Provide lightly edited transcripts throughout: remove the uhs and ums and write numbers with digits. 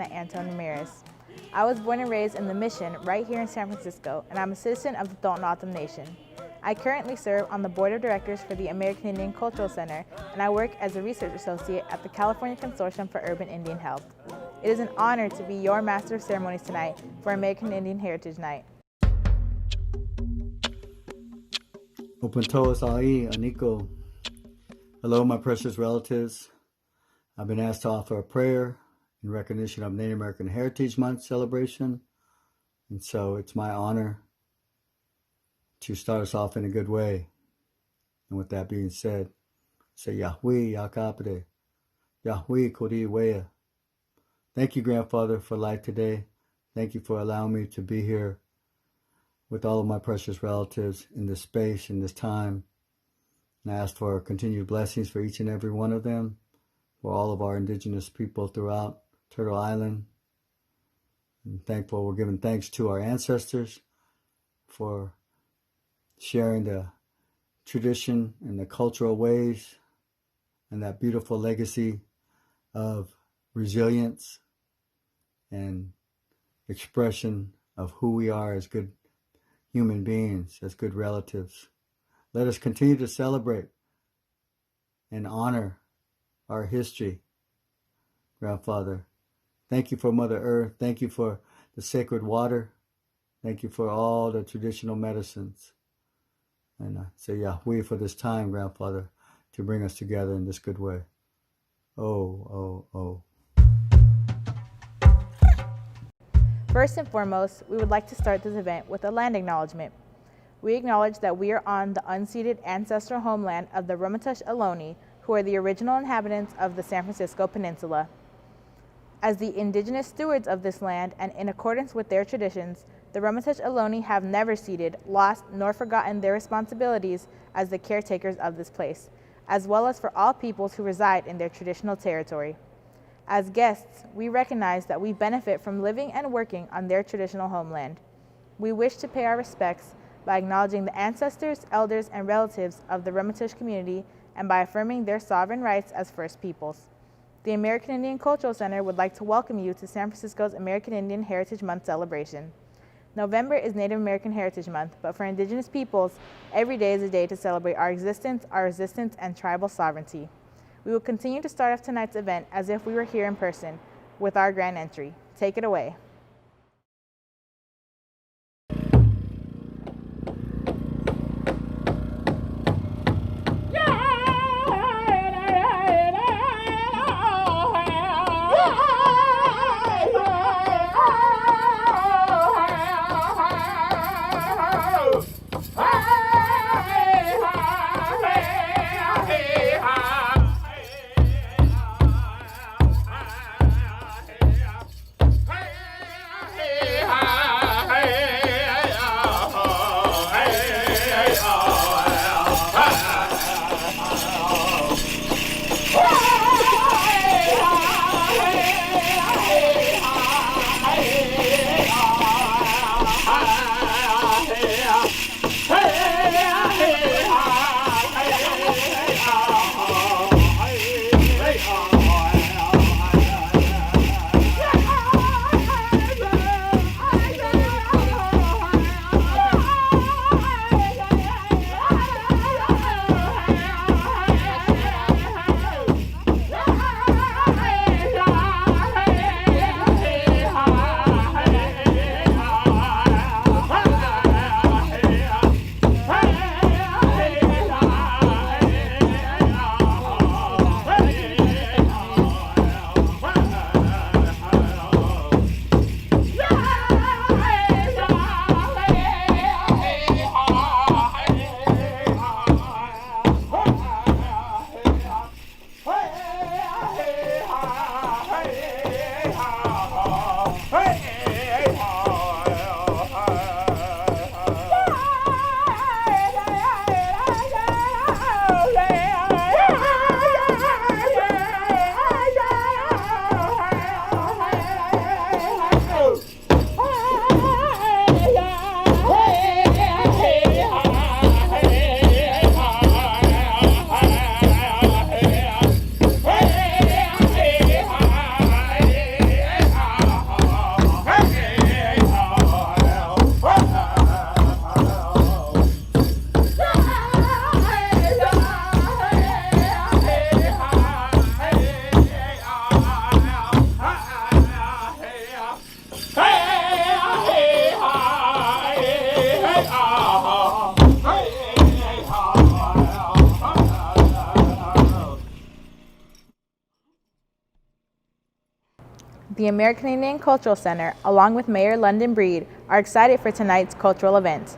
Anton Ramirez. I was born and raised in the Mission right here in San Francisco, and I'm a citizen of the Tohono Nation. I currently serve on the board of directors for the American Indian Cultural Center, and I work as a research associate at the California Consortium for Urban Indian Health. It is an honor to be your Master of Ceremonies tonight for American Indian Heritage Night. Open toes ai, Aniko. Hello, my precious relatives. I've been asked to offer a prayer in recognition of Native American Heritage Month celebration. And so it's my honor to start us off in a good way. And with that being said, say Yahweh Yakapade, Yahweh Kadee Weya. Thank you, Grandfather, for life today. Thank you for allowing me to be here with all of my precious relatives in this space, in this time. And I ask for continued blessings for each and every one of them, for all of our indigenous people throughout Turtle Island. And thankful, we're giving thanks to our ancestors for sharing the tradition and the cultural ways and that beautiful legacy of resilience and expression of who we are as good human beings, as good relatives. Let us continue to celebrate and honor our history, Grandfather. Thank you for Mother Earth. Thank you for the sacred water. Thank you for all the traditional medicines. And I say Yahweh for this time, Grandfather, to bring us together in this good way. Oh. First and foremost, we would like to start this event with a land acknowledgement. We acknowledge that we are on the unceded ancestral homeland of the Ramaytush Ohlone, who are the original inhabitants of the San Francisco Peninsula. As the indigenous stewards of this land and in accordance with their traditions, the Ramaytush Ohlone have never ceded, lost, nor forgotten their responsibilities as the caretakers of this place, as well as for all peoples who reside in their traditional territory. As guests, we recognize that we benefit from living and working on their traditional homeland. We wish to pay our respects by acknowledging the ancestors, elders, and relatives of the Ramaytush community and by affirming their sovereign rights as First Peoples. The American Indian Cultural Center would like to welcome you to San Francisco's American Indian Heritage Month celebration. November is Native American Heritage Month, but for Indigenous peoples, every day is a day to celebrate our existence, our resistance, and tribal sovereignty. We will continue to start off tonight's event as if we were here in person with our grand entry. Take it away. The American Indian Cultural Center, along with Mayor London Breed, are excited for tonight's cultural event.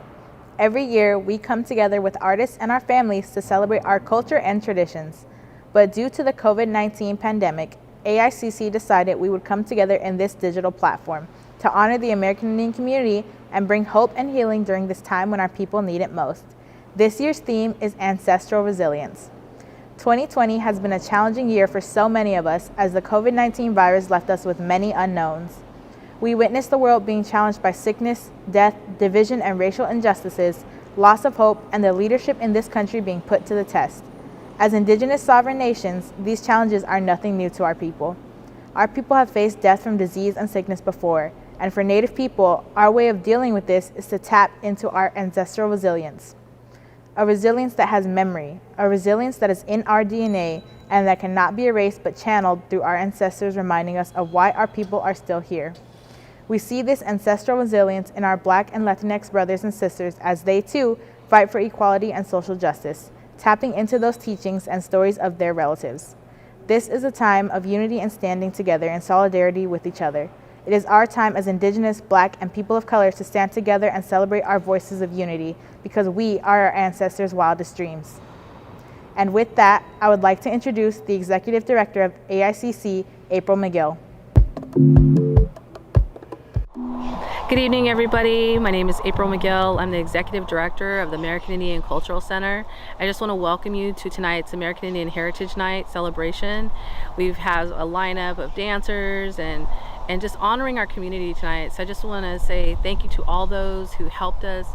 Every year, we come together with artists and our families to celebrate our culture and traditions. But due to the COVID-19 pandemic, AICC decided we would come together in this digital platform to honor the American Indian community and bring hope and healing during this time when our people need it most. This year's theme is Ancestral Resilience. 2020 has been a challenging year for so many of us as the COVID-19 virus left us with many unknowns. We witnessed the world being challenged by sickness, death, division, and racial injustices, loss of hope, and the leadership in this country being put to the test. As Indigenous sovereign nations, these challenges are nothing new to our people. Our people have faced death from disease and sickness before, and for Native people, our way of dealing with this is to tap into our ancestral resilience. A resilience that has memory, a resilience that is in our DNA and that cannot be erased but channeled through our ancestors reminding us of why our people are still here. We see this ancestral resilience in our Black and Latinx brothers and sisters as they too fight for equality and social justice, tapping into those teachings and stories of their relatives. This is a time of unity and standing together in solidarity with each other. It is our time as Indigenous, Black, and people of color to stand together and celebrate our voices of unity because we are our ancestors' wildest dreams. And with that, I would like to introduce the Executive Director of AICC, April McGill. Good evening, everybody. My name is April McGill. I'm the Executive Director of the American Indian Cultural Center. I just want to welcome you to tonight's American Indian Heritage Night celebration. We've had a lineup of dancers and just honoring our community tonight. So I just want to say thank you to all those who helped us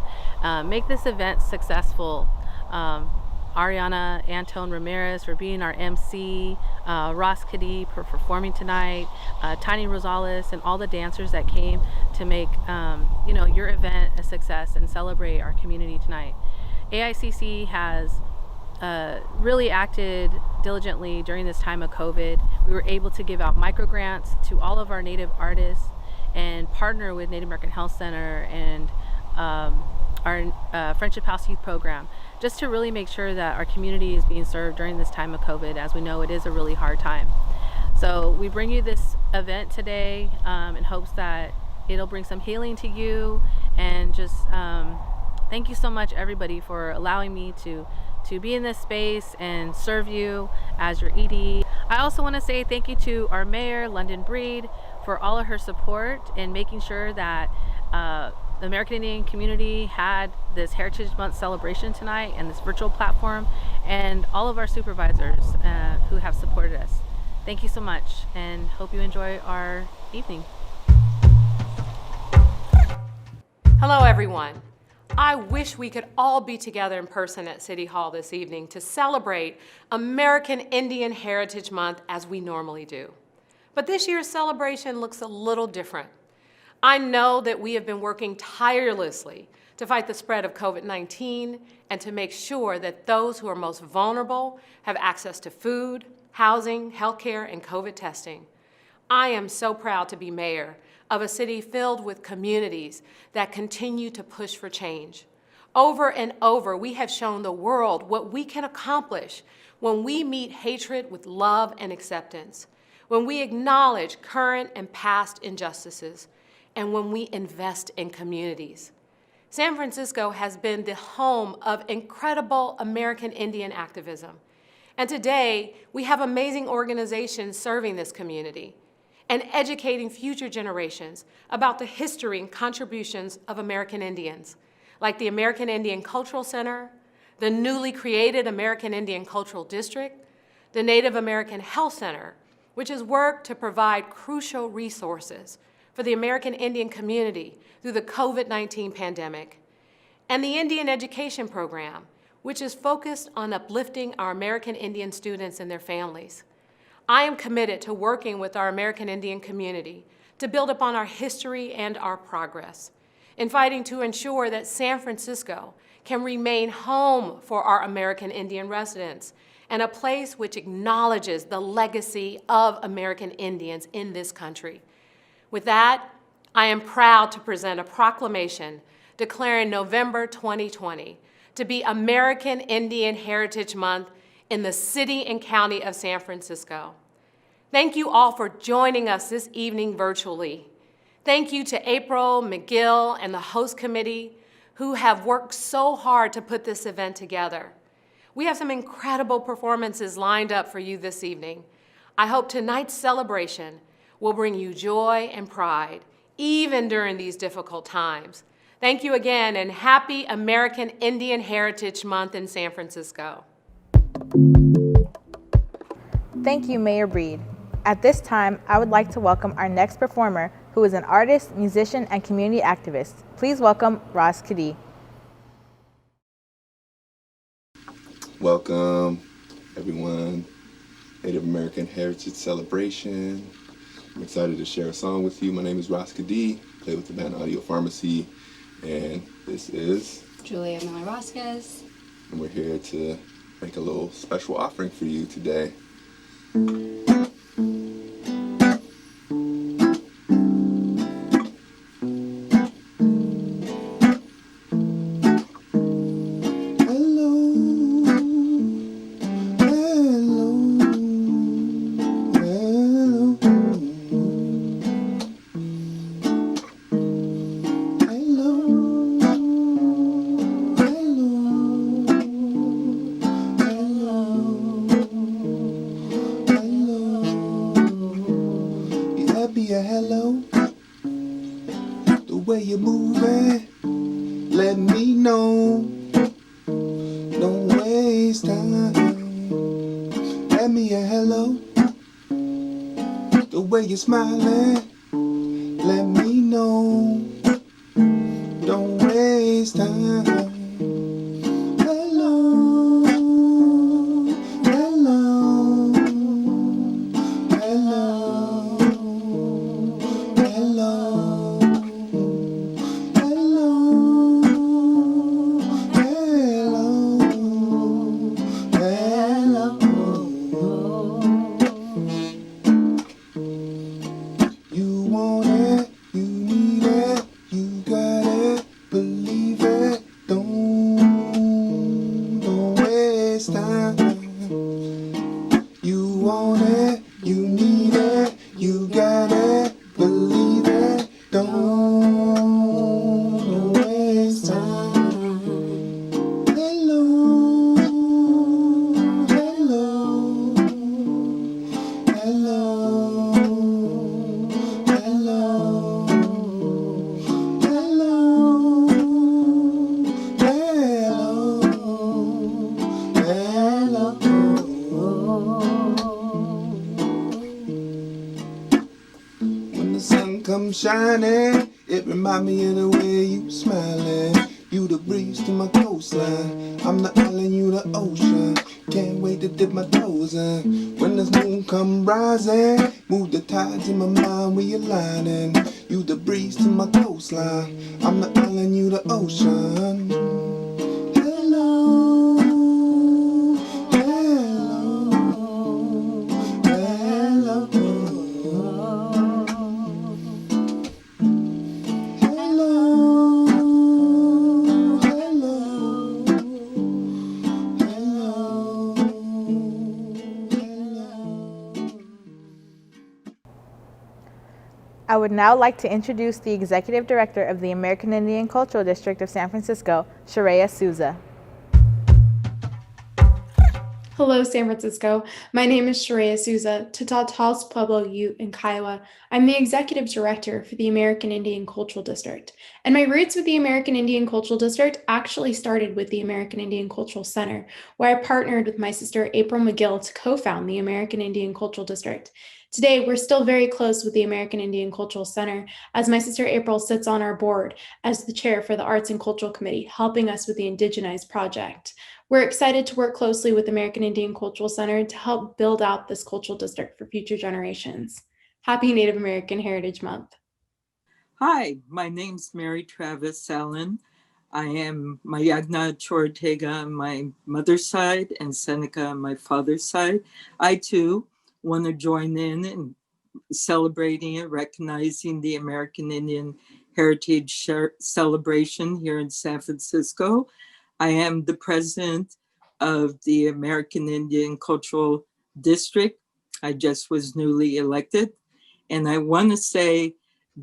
make this event successful. Ariana Antone Ramirez for being our MC, Ross Kadee for performing tonight, Tiny Rosales, and all the dancers that came to make your event a success and celebrate our community tonight. AICC has really acted diligently during this time of COVID. We were able to give out micro grants to all of our Native artists and partner with Native American Health Center and our Friendship House Youth Program, just to really make sure that our community is being served during this time of COVID, as we know it is a really hard time. So we bring you this event today in hopes that it'll bring some healing to you, and just thank you so much, everybody, for allowing me to be in this space and serve you as your ED. I also want to say thank you to our Mayor, London Breed, for all of her support in making sure that the American Indian community had this Heritage Month celebration tonight and this virtual platform, and all of our supervisors who have supported us. Thank you so much, and hope you enjoy our evening. Hello, everyone. I wish we could all be together in person at City Hall this evening to celebrate American Indian Heritage Month as we normally do. But this year's celebration looks a little different. I know that we have been working tirelessly to fight the spread of COVID-19 and to make sure that those who are most vulnerable have access to food, housing, healthcare, and COVID testing. I am so proud to be mayor of a city filled with communities that continue to push for change. Over and over, we have shown the world what we can accomplish when we meet hatred with love and acceptance, when we acknowledge current and past injustices, and when we invest in communities. San Francisco has been the home of incredible American Indian activism. And today, we have amazing organizations serving this community and educating future generations about the history and contributions of American Indians, like the American Indian Cultural Center, the newly created American Indian Cultural District, the Native American Health Center, which has worked to provide crucial resources for the American Indian community through the COVID-19 pandemic, and the Indian Education Program, which is focused on uplifting our American Indian students and their families. I am committed to working with our American Indian community to build upon our history and our progress, in fighting to ensure that San Francisco can remain home for our American Indian residents and a place which acknowledges the legacy of American Indians in this country. With that, I am proud to present a proclamation declaring November 2020 to be American Indian Heritage Month in the city and county of San Francisco. Thank you all for joining us this evening virtually. Thank you to April, McGill, and the host committee who have worked so hard to put this event together. We have some incredible performances lined up for you this evening. I hope tonight's celebration will bring you joy and pride, even during these difficult times. Thank you again, and happy American Indian Heritage Month in San Francisco. Thank you, Mayor Breed. At this time, I would like to welcome our next performer, who is an artist, musician, and community activist. Please welcome Ross Kadee. Welcome, everyone. Native American Heritage Celebration. I'm excited to share a song with you. My name is Ross Kadee, play with the band Audio Pharmacy, and this is Julia Miller-Vasquez. And we're here to make a little special offering for you today. Hello, the way you're moving, let me know. Don't waste time. Let me a hello, the way you're smiling, let me know. Don't waste time. Hello, hello, hello. Hello, hello, hello, hello. You want it, you need it, you got it, believe it. Don't waste time. You want it, you need it, you got it. Believe it, don't waste time. Hello, hello, hello, hello, hello, When the sun comes shining, it remind me of the way you smiling. You the breeze to my coastline, I'm the island, you the ocean. Can't wait to dip my toes in. When the moon come rising, move the tides in my mind, we aligning. You the breeze to my coastline, I'm the island, you the ocean. Hello, hello, hello. I would now like to introduce the Executive Director of the American Indian Cultural District of San Francisco, Shareya Souza. Hello, San Francisco. My name is Shareya Souza, Tatatas Pueblo Ute in Kiowa. I'm the Executive Director for the American Indian Cultural District. And my roots with the American Indian Cultural District actually started with the American Indian Cultural Center, where I partnered with my sister April McGill to co-found the American Indian Cultural District. Today, we're still very close with the American Indian Cultural Center, as my sister April sits on our board as the chair for the Arts and Cultural Committee, helping us with the Indigenize project. We're excited to work closely with American Indian Cultural Center to help build out this cultural district for future generations. Happy Native American Heritage Month. Hi, my name's Mary Travis Allen. I am Mayagna Chorotega on my mother's side and Seneca on my father's side. I too want to join in celebrating and recognizing the American Indian Heritage Celebration here in San Francisco. I am the president of the American Indian Cultural District. I just was newly elected. And I want to say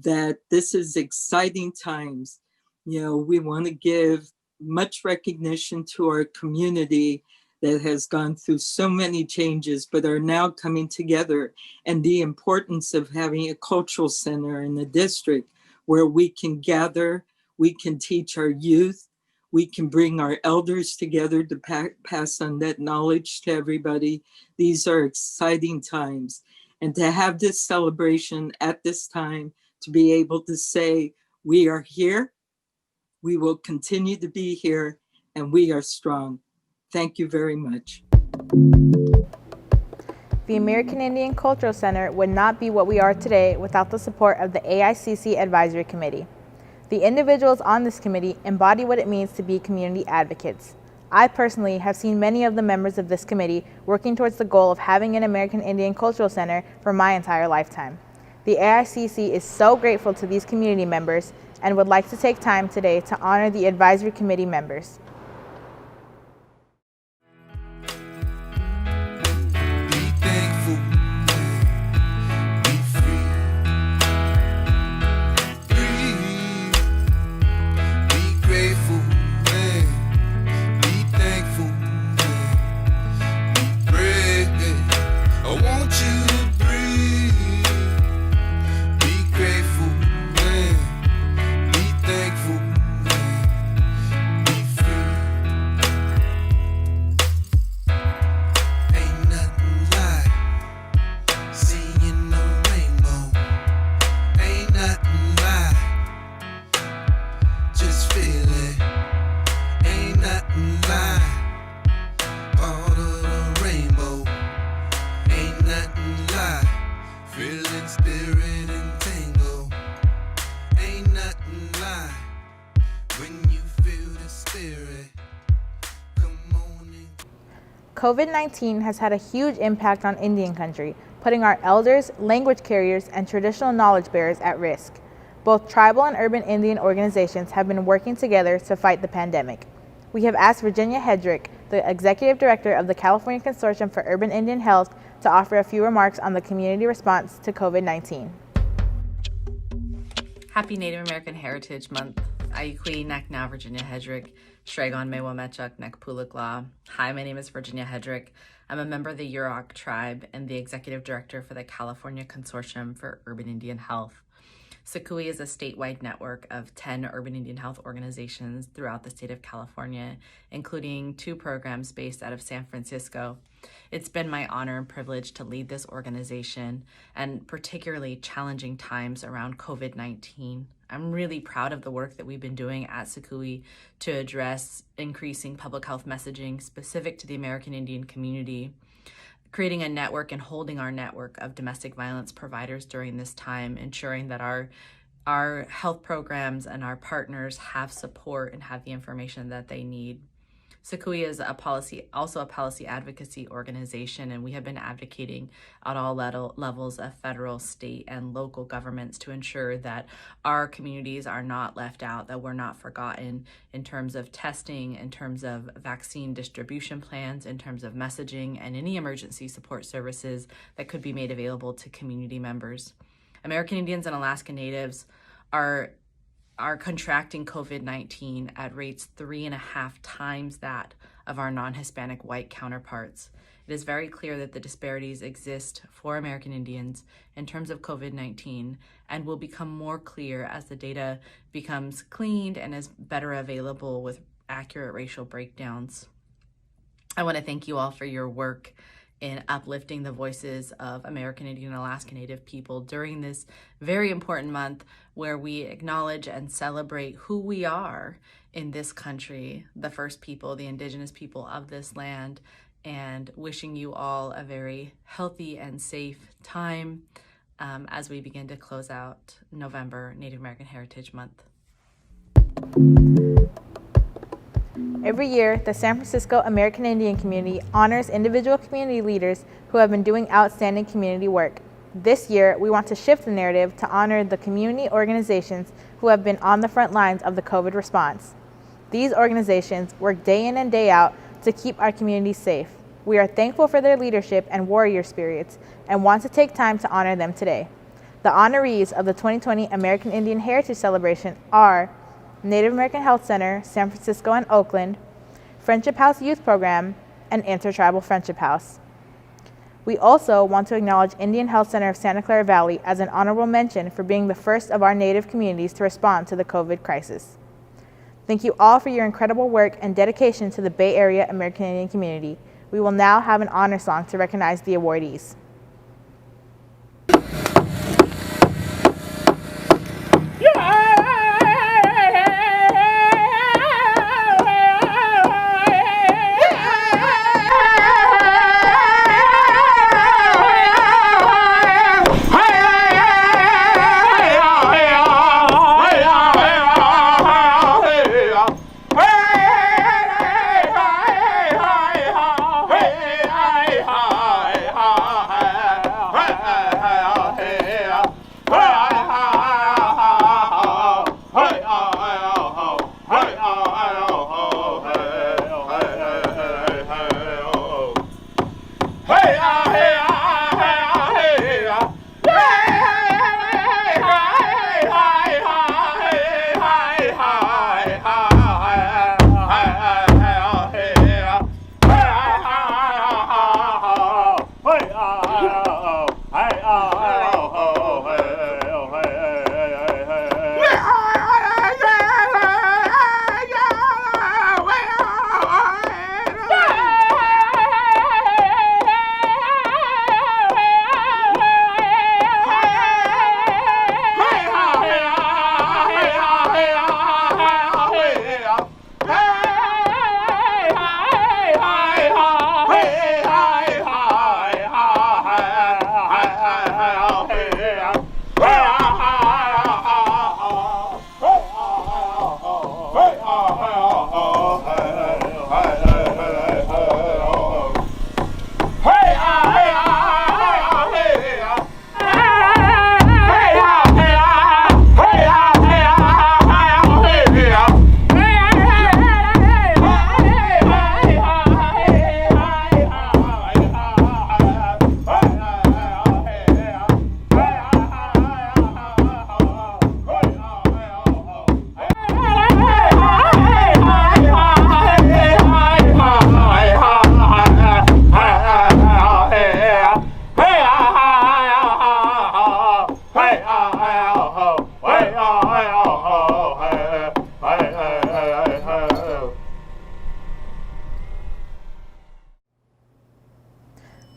that this is exciting times. You know, we want to give much recognition to our community that has gone through so many changes, but are now coming together, and the importance of having a cultural center in the district where we can gather, we can teach our youth, we can bring our elders together to pass on that knowledge to everybody. These are exciting times. And to have this celebration at this time, to be able to say, we are here, we will continue to be here, and we are strong. Thank you very much. The American Indian Cultural Center would not be what we are today without the support of the Aicc Advisory Committee. The individuals on this committee embody what it means to be community advocates. I personally have seen many of the members of this committee working towards the goal of having an American Indian Cultural Center for my entire lifetime. The Aicc is so grateful to these community members and would like to take time today to honor the advisory committee members. COVID-19 has had a huge impact on Indian country, putting our elders, language carriers, and traditional knowledge bearers at risk. Both tribal and urban Indian organizations have been working together to fight the pandemic. We have asked Virginia Hedrick, the Executive Director of the California Consortium for Urban Indian Health, to offer a few remarks on the community response to COVID-19. Happy Native American Heritage Month. Aicc Nek Now Virginia Hedrick, Shregon Mewa Mechuk Nek Pulakla. Hi, my name is Virginia Hedrick. I'm a member of the Yurok tribe and the Executive Director for the California Consortium for Urban Indian Health. SFGovTV is a statewide network of 10 urban Indian health organizations throughout the state of California, including 2 programs based out of San Francisco. It's been my honor and privilege to lead this organization, and particularly challenging times around COVID-19. I'm really proud of the work that we've been doing at SFGovTV to address increasing public health messaging specific to the American Indian community, creating a network and holding our network of domestic violence providers during this time, ensuring that our health programs and our partners have support and have the information that they need. SFGovTV is also a policy advocacy organization, and we have been advocating at all levels of federal, state, and local governments to ensure that our communities are not left out, that we're not forgotten in terms of testing, in terms of vaccine distribution plans, in terms of messaging, and any emergency support services that could be made available to community members. American Indians and Alaska Natives are contracting COVID-19 at rates 3.5 times that of our non-Hispanic white counterparts. It is very clear that the disparities exist for American Indians in terms of COVID-19 and will become more clear as the data becomes cleaned and is better available with accurate racial breakdowns. I want to thank you all for your work in uplifting the voices of American Indian and Alaska Native people during this very important month where we acknowledge and celebrate who we are in this country, the first people, the indigenous people of this land, and wishing you all a very healthy and safe time as we begin to close out November Native American Heritage Month. Every year, the San Francisco American Indian community honors individual community leaders who have been doing outstanding community work. This year, we want to shift the narrative to honor the community organizations who have been on the front lines of the COVID response. These organizations work day in and day out to keep our communities safe. We are thankful for their leadership and warrior spirits and want to take time to honor them today. The honorees of the 2020 American Indian Heritage Celebration are Native American Health Center, San Francisco and Oakland, Friendship House Youth Program, and Intertribal Friendship House. We also want to acknowledge Indian Health Center of Santa Clara Valley as an honorable mention for being the first of our Native communities to respond to the COVID crisis. Thank you all for your incredible work and dedication to the Bay Area American Indian community. We will now have an honor song to recognize the awardees.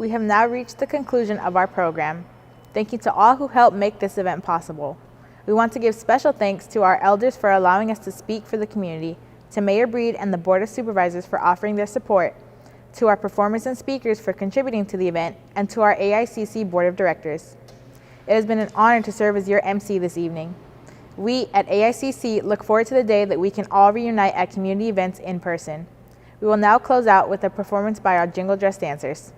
We have now reached the conclusion of our program. Thank you to all who helped make this event possible. We want to give special thanks to our elders for allowing us to speak for the community, to Mayor Breed and the Board of Supervisors for offering their support, to our performers and speakers for contributing to the event, and to our AICC Board of Directors. It has been an honor to serve as your MC this evening. We at AICC look forward to the day that we can all reunite at community events in person. We will now close out with a performance by our jingle dress dancers.